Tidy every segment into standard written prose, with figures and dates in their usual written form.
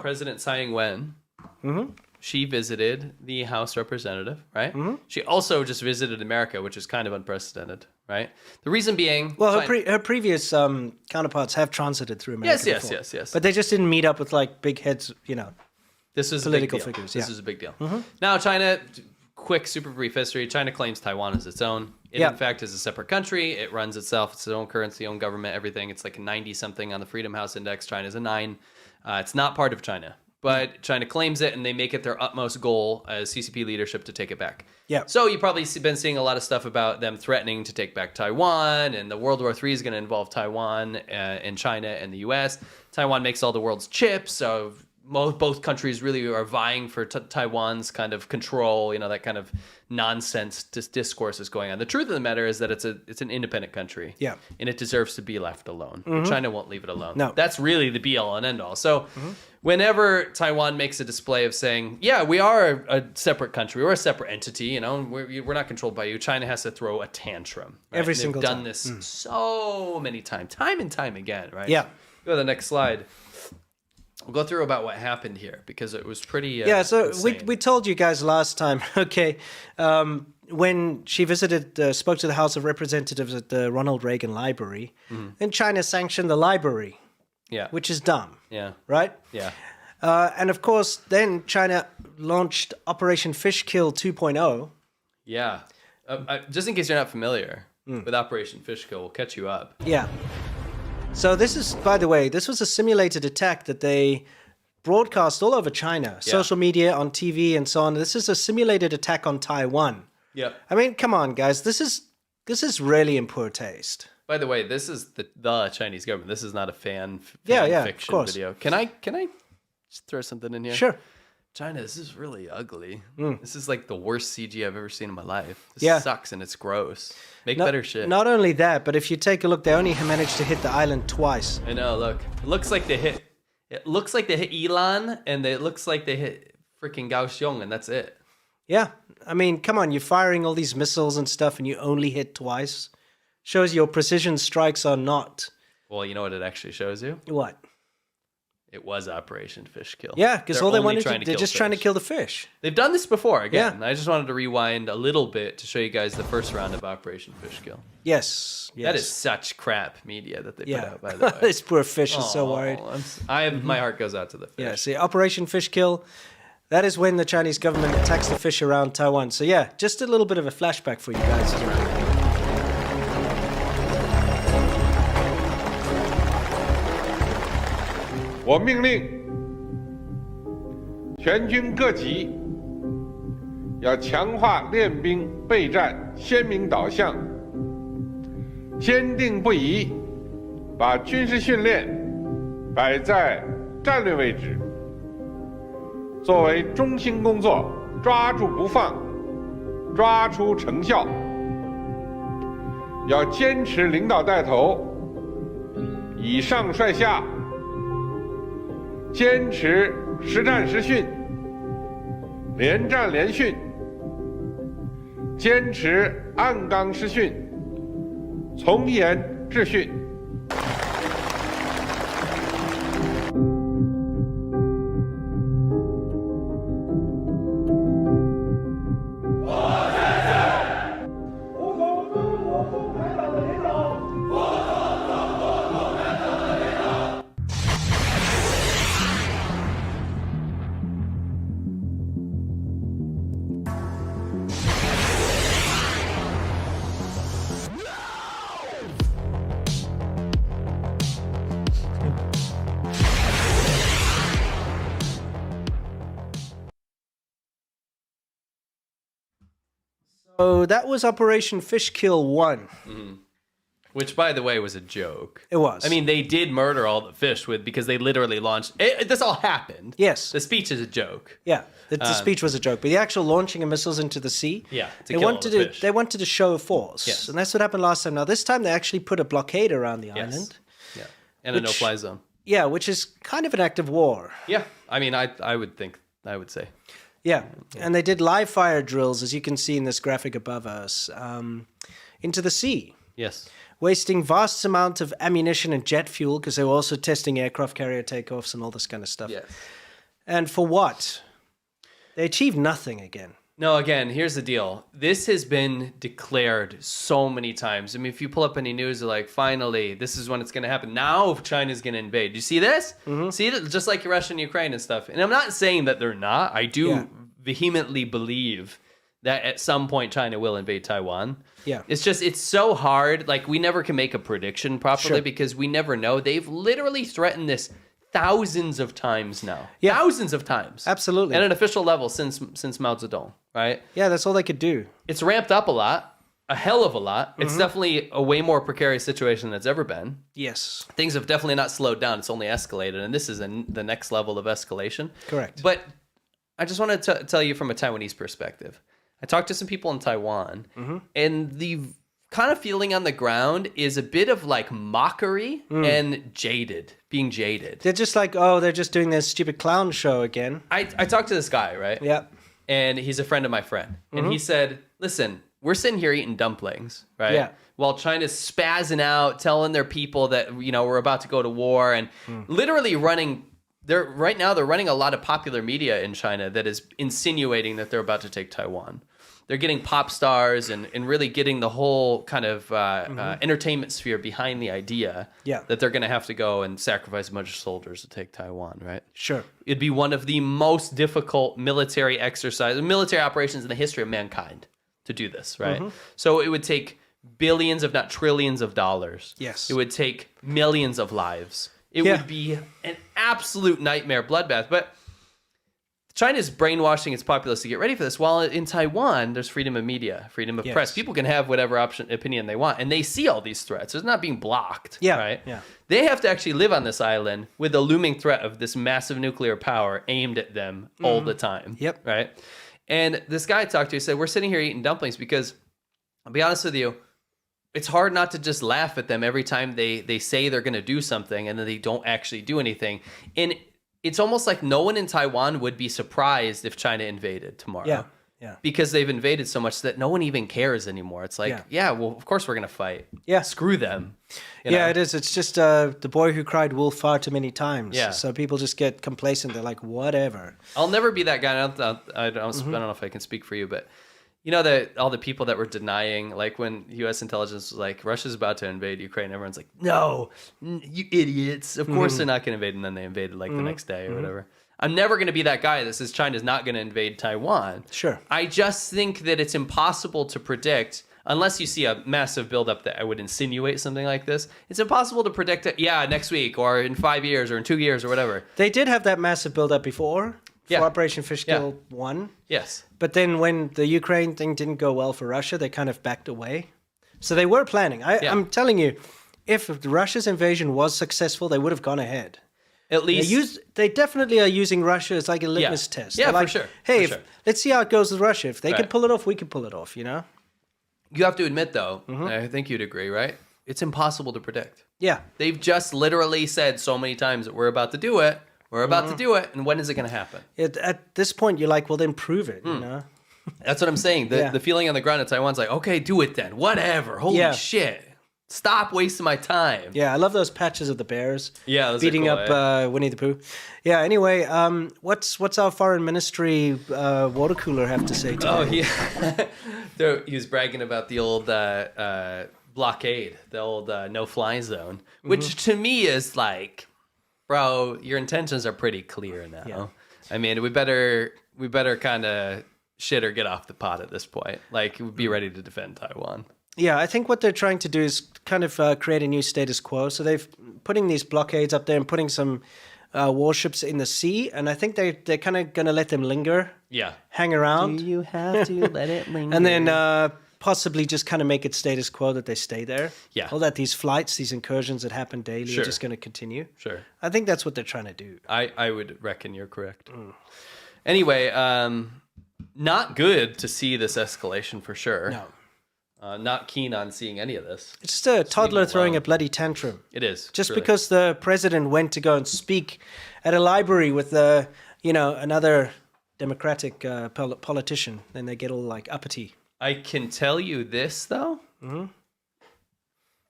President Tsai Ing-wen. Mm-hmm. She visited the House representative, right? Mm-hmm. She also just visited America, which is kind of unprecedented, right? The reason being... Well, her previous counterparts have transited through America before. Yes. But they just didn't meet up with, like, big heads, you know, this is political a big deal. figures. This is a big deal. Mm-hmm. Now, China, quick, super brief history. China claims Taiwan as its own. It, in fact, is a separate country. It runs itself. It's its own currency, own government, everything. It's like a 90-something on the Freedom House Index. China's a 9. It's not part of China. But China claims it, and they make it their utmost goal as CCP leadership to take it back. Yeah. So you've probably been seeing a lot of stuff about them threatening to take back Taiwan, and the World War III is going to involve Taiwan and China and the U.S. Taiwan makes all the world's chips, so both countries really are vying for Taiwan's kind of control. You know, that kind of nonsense discourse is going on. The truth of the matter is that it's an independent country. Yeah. And it deserves to be left alone. Mm-hmm. China won't leave it alone. No. That's really the be all and end all. So whenever Taiwan makes a display of saying, yeah, we are a separate country, we're a separate entity, you know, we're not controlled by you, China has to throw a tantrum. Right? Every single time. They've done this so many times, time and time again, right? Yeah. Go to the next slide. We'll go through about what happened here because it was pretty so we told you guys last time, okay, when she spoke to the House of Representatives at the Ronald Reagan Library, then China sanctioned the library, which is dumb. Yeah. Right? Yeah. And of course, then China launched Operation Fishkill 2.0. Yeah. Just in case you're not familiar with Operation Fishkill, we'll catch you up. Yeah. So this is, by the way, this was a simulated attack that they broadcast all over China, social media, on TV, and so on. This is a simulated attack on Taiwan. Yeah. I mean, come on, guys. This is really in poor taste. By the way, this is the Chinese government. This is not a fan fiction video. Can I just throw something in here? Sure. China, this is really ugly. This is like the worst CG I've ever seen in my life. This sucks and it's gross. Make better shit. Not only that, but if you take a look, they only managed to hit the island twice. I know, look. It looks like they hit Ilan, and it looks like they hit freaking Kaohsiung, and that's it. Yeah. I mean, come on, you're firing all these missiles and stuff, and you only hit twice. Shows your precision strikes are not... Well, you know what it actually shows you? What? It was Operation Fishkill. Yeah, because all they wanted they're just trying to kill the fish. They've done this before, again. Yeah. I just wanted to rewind a little bit to show you guys the first round of Operation Fishkill. Yes. That is such crap media that they put out, by the way. This poor fish is so worried. My heart goes out to the fish. Yeah, see, Operation Fishkill, that is when the Chinese government attacks the fish around Taiwan. So yeah, just a little bit of a flashback for you guys. 我命令全军各级要强化练兵备战鲜明导向，坚定不移把军事训练摆在战略位置，作为中心工作抓住不放，抓出成效。要坚持领导带头，以上率下。 坚持实战实训，连战连训，坚持按纲施训，从严治训。So that was Operation Fishkill 1. Which, by the way, was a joke. It was. I mean, they did murder all the fish because they literally launched... this all happened. Yes. The speech is a joke. Yeah, the speech was a joke. But the actual launching of missiles into the sea... Yeah, they wanted to show force. Yes. And that's what happened last time. Now, this time they actually put a blockade around the island. Yeah, and a no-fly zone. Yeah, which is kind of an act of war. Yeah, I mean, I would say. Yeah, and they did live fire drills, as you can see in this graphic above us, into the sea. Yes. wasting vast amounts of ammunition and jet fuel because they were also testing aircraft carrier takeoffs and all this kind of stuff. Yes. And for what? They achieved nothing again. No, again, here's the deal. This has been declared so many times. I mean, if you pull up any news, they're like, finally, this is when it's going to happen. Now China's going to invade. Do you see this? See it? Just like Russia and Ukraine and stuff. And I'm not saying that they're not. I do vehemently believe that at some point China will invade Taiwan. Yeah. It's just, it's so hard. Like, we never can make a prediction properly because we never know. They've literally threatened this thousands of times now. Yeah. Thousands of times. Absolutely. At an official level since Mao Zedong, right? Yeah, that's all they could do. It's ramped up a lot, a hell of a lot. It's definitely a way more precarious situation than it's ever been. Yes. Things have definitely not slowed down. It's only escalated, and this is the next level of escalation. Correct. But I just want to tell you from a Taiwanese perspective. I talked to some people in Taiwan, and the kind of feeling on the ground is a bit of like mockery and being jaded. They're just like, oh, they're just doing this stupid clown show again. I talked to this guy, right? Yeah. And he's a friend of my friend. And he said, listen, we're sitting here eating dumplings, right? Yeah. While China's spazzing out, telling their people that, we're about to go to war and literally they're running a lot of popular media in China that is insinuating that they're about to take Taiwan. They're getting pop stars and really getting the whole kind of entertainment sphere behind the idea that they're going to have to go and sacrifice a bunch of soldiers to take Taiwan, right? Sure. It'd be one of the most difficult military operations in the history of mankind to do this, right? So it would take billions, if not trillions of dollars. Yes. It would take millions of lives. It would be an absolute nightmare bloodbath. But China's brainwashing its populace to get ready for this. While in Taiwan, there's freedom of media, freedom of press. People can have whatever opinion they want, and they see all these threats. It's not being blocked, right? Yeah. They have to actually live on this island with the looming threat of this massive nuclear power aimed at them all the time, right? And this guy I talked to, he said, we're sitting here eating dumplings because, I'll be honest with you, it's hard not to just laugh at them every time they say they're going to do something and then they don't actually do anything. And it's almost like no one in Taiwan would be surprised if China invaded tomorrow. Yeah. Because they've invaded so much that no one even cares anymore. It's like, well, of course we're going to fight. Yeah. Screw them. You know? It is. It's just the boy who cried wolf far too many times. Yeah. So people just get complacent. They're like, whatever. I'll never be that guy. I don't know if I can speak for you, but you know that all the people that were denying, like when U.S. intelligence was like, Russia's about to invade Ukraine, everyone's like, no, you idiots. Of course they're not going to invade. And then they invaded like the next day or whatever. I'm never going to be that guy that says China's not going to invade Taiwan. Sure. I just think that it's impossible to predict, unless you see a massive buildup that I would insinuate something like this. It's impossible to predict it, next week or in 5 years or in 2 years or whatever. They did have that massive buildup before. For Operation Fishkill 1. Yes. But then when the Ukraine thing didn't go well for Russia, they kind of backed away. So they were planning. I'm telling you, if Russia's invasion was successful, they would have gone ahead. At least. They definitely are using Russia as like a litmus test. Yeah, like, for sure. Hey, let's see how it goes with Russia. If they can pull it off, we can pull it off, You have to admit, though, and I think you'd agree, right? It's impossible to predict. Yeah. They've just literally said so many times that we're about to do it. We're about to do it, and when is it going to happen? At this point, you're like, well, then prove it, That's what I'm saying. The feeling on the ground in Taiwan's like, okay, do it then. Whatever. Holy shit. Stop wasting my time. Yeah, I love those patches of the bears. Yeah, those beating are cool, up Winnie the Pooh. Yeah, anyway, what's our foreign ministry water cooler have to say today? Oh, yeah. He was bragging about the old blockade, the old no-fly zone, which to me is like... Bro, your intentions are pretty clear now. Yeah. I mean, we better kind of shit or get off the pot at this point. Like, be ready to defend Taiwan. Yeah, I think what they're trying to do is kind of create a new status quo. So they've putting these blockades up there and putting some warships in the sea, and I think they're kind of going to let them linger. Yeah. Hang around. Do you have to let it linger? And then... possibly just kind of make it status quo that they stay there. Yeah. Or that these flights, these incursions that happen daily are just going to continue. Sure. I think that's what they're trying to do. I would reckon you're correct. Anyway, not good to see this escalation for sure. No. Not keen on seeing any of this. It's just a toddler throwing a bloody tantrum. It is. Just really. Because the president went to go and speak at a library with another Democratic politician, then they get all like uppity. I can tell you this, though.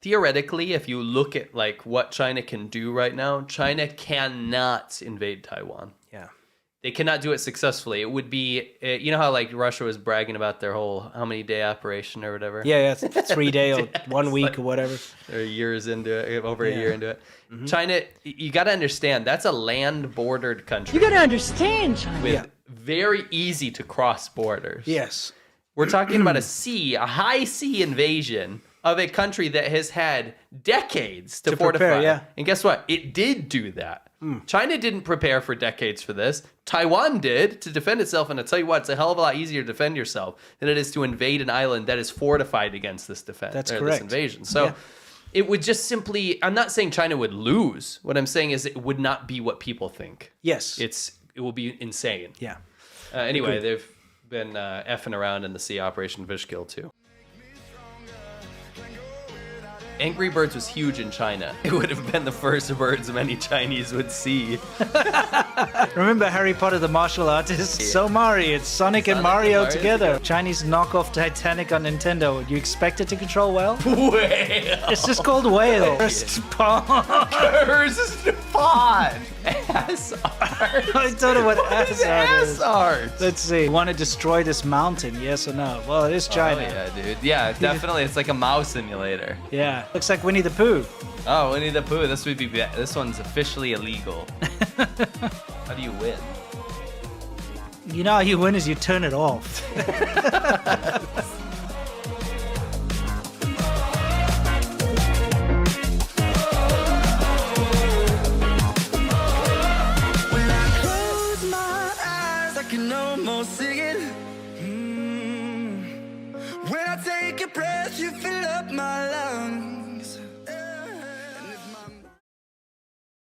theoretically, if you look at like what China can do right now, China cannot invade Taiwan. Yeah. They cannot do it successfully. It would be, you know how like Russia was bragging about their whole how many day operation or whatever? Yeah, 3 day or 1 week like, or whatever. They're years into it, over a year into it. China, you got to understand, that's a land-bordered country. You got to understand, China. With very easy to cross borders. Yes. We're talking about a high sea invasion of a country that has had decades to fortify. prepare, yeah. And guess what? It did do that. China didn't prepare for decades for this. Taiwan did to defend itself, and I'll tell you what, it's a hell of a lot easier to defend yourself than it is to invade an island that is fortified against this defense. That's or correct. This invasion. So it would just simply, I'm not saying China would lose. What I'm saying is it would not be what people think. Yes. It will be insane. Yeah. Anyway, they've been effing around in the sea Operation Fishkill too. Angry Birds was huge in China. It would have been the first birds many Chinese would see. Remember Harry Potter, the martial artist? So Mario, it's Sonic and Mario together. Chinese knockoff Titanic on Nintendo. You expect it to control well? Whale! It's just called Whale. Cursed pond! Ass art. I don't know what What is ass ass art? Let's see. Want to destroy this mountain? Yes or no? Well, it is China. Oh, yeah, dude. Yeah, definitely. It's like a mouse simulator. Yeah. Looks like Winnie the Pooh. Oh, Winnie the Pooh. This one's officially illegal. How do you win? You know how you win is you turn it off.